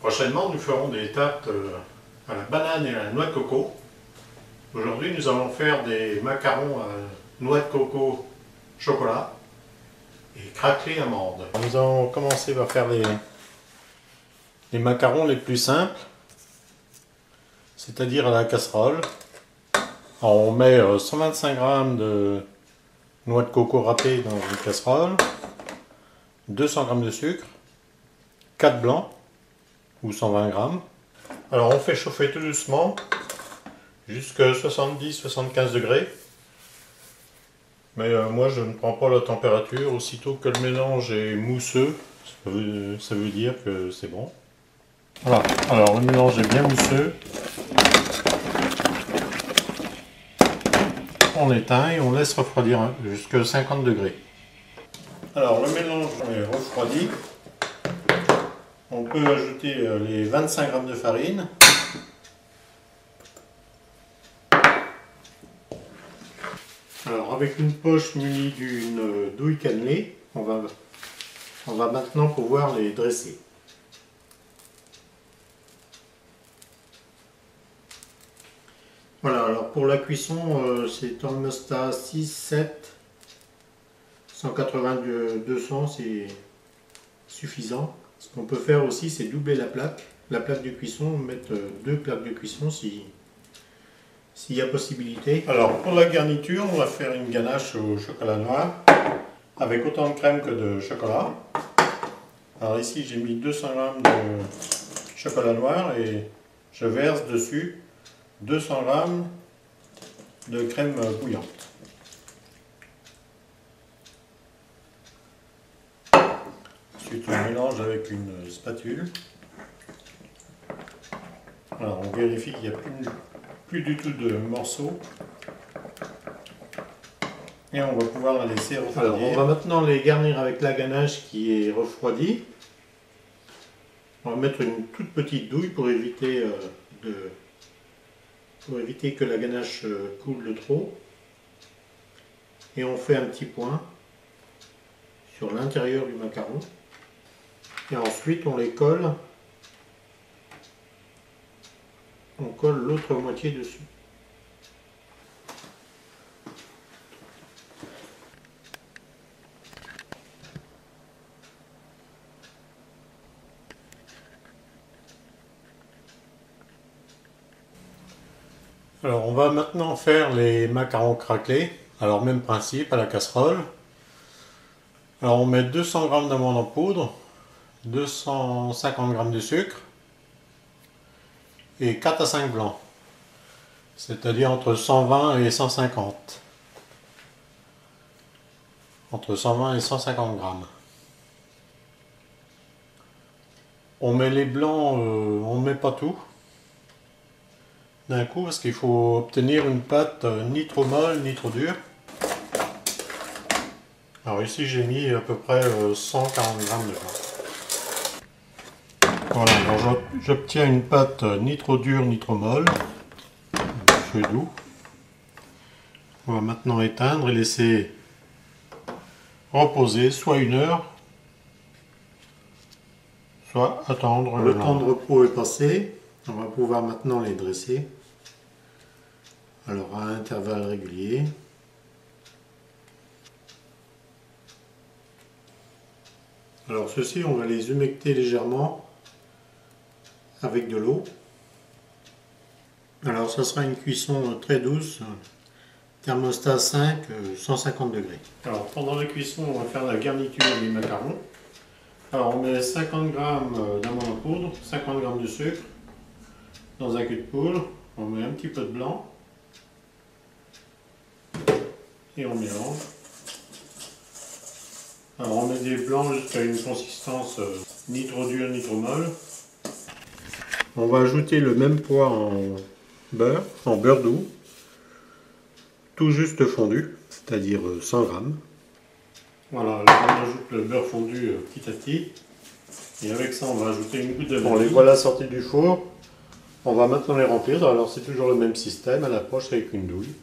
Prochainement, nous ferons des tartes à la banane et à la noix de coco. Aujourd'hui, nous allons faire des macarons à noix de coco chocolat et craquelés amandes. Nous allons commencer par faire les macarons les plus simples, c'est-à-dire à la casserole. Alors, on met 125 g de noix de coco râpée dans une casserole, 200 g de sucre, 4 blancs ou 120 g. Alors on fait chauffer tout doucement jusqu'à 70-75 degrés. Mais moi je ne prends pas la température. Aussitôt que le mélange est mousseux, ça veut dire que c'est bon. Voilà, alors le mélange est bien mousseux. On éteint et on laisse refroidir jusqu'à 50 degrés. Alors le mélange est refroidi. On peut ajouter les 25 g de farine. Alors avec une poche munie d'une douille cannelée, on va maintenant pouvoir les dresser. Voilà, alors pour la cuisson, c'est thermostat 6, 7, 180-200, c'est suffisant. Ce qu'on peut faire aussi, c'est doubler la plaque de cuisson, mettre 2 plaques de cuisson s'il y a possibilité. Alors pour la garniture, on va faire une ganache au chocolat noir avec autant de crème que de chocolat. Alors ici j'ai mis 200 g de chocolat noir et je verse dessus 200 g de crème bouillante. Ensuite on mélange avec une spatule. Alors on vérifie qu'il n'y a plus du tout de morceaux. Et on va pouvoir la laisser refroidir. Alors on va maintenant les garnir avec la ganache qui est refroidie. On va mettre une toute petite douille pour éviter que la ganache coule de trop. Et on fait un petit point sur l'intérieur du macaron. Et ensuite on les colle. On colle l'autre moitié dessus. Alors on va maintenant faire les macarons craquelés. Alors même principe à la casserole. Alors on met 200 g d'amandes en poudre, 250 g de sucre et 4 à 5 blancs. C'est-à-dire entre 120 et 150. Entre 120 et 150 grammes. On met les blancs, on ne met pas tout d'un coup parce qu'il faut obtenir une pâte ni trop molle ni trop dure. Alors ici j'ai mis à peu près 140 g de blanc. Voilà, alors j'obtiens une pâte ni trop dure ni trop molle, un feu doux. On va maintenant éteindre et laisser reposer soit 1 heure, soit attendre. Le temps de repos est passé, on va pouvoir maintenant les dresser. Alors à intervalles réguliers. Alors ceux-ci, on va les humecter légèrement avec de l'eau. Alors ça sera une cuisson très douce, thermostat 5, 150 degrés. Alors pendant la cuisson, on va faire la garniture des macarons. Alors on met 50 g d'amandes en poudre, 50 g de sucre dans un cul de poule, on met un petit peu de blanc et on mélange. Alors on met des blancs jusqu'à une consistance ni trop dure ni trop molle. On va ajouter le même poids en beurre doux, tout juste fondu, c'est-à-dire 100 g. Voilà, alors on ajoute le beurre fondu petit à petit. Et avec ça on va ajouter une goutte de vanille. Bon, les voilà sortis du four. On va maintenant les remplir. Alors c'est toujours le même système, à la poche avec une douille.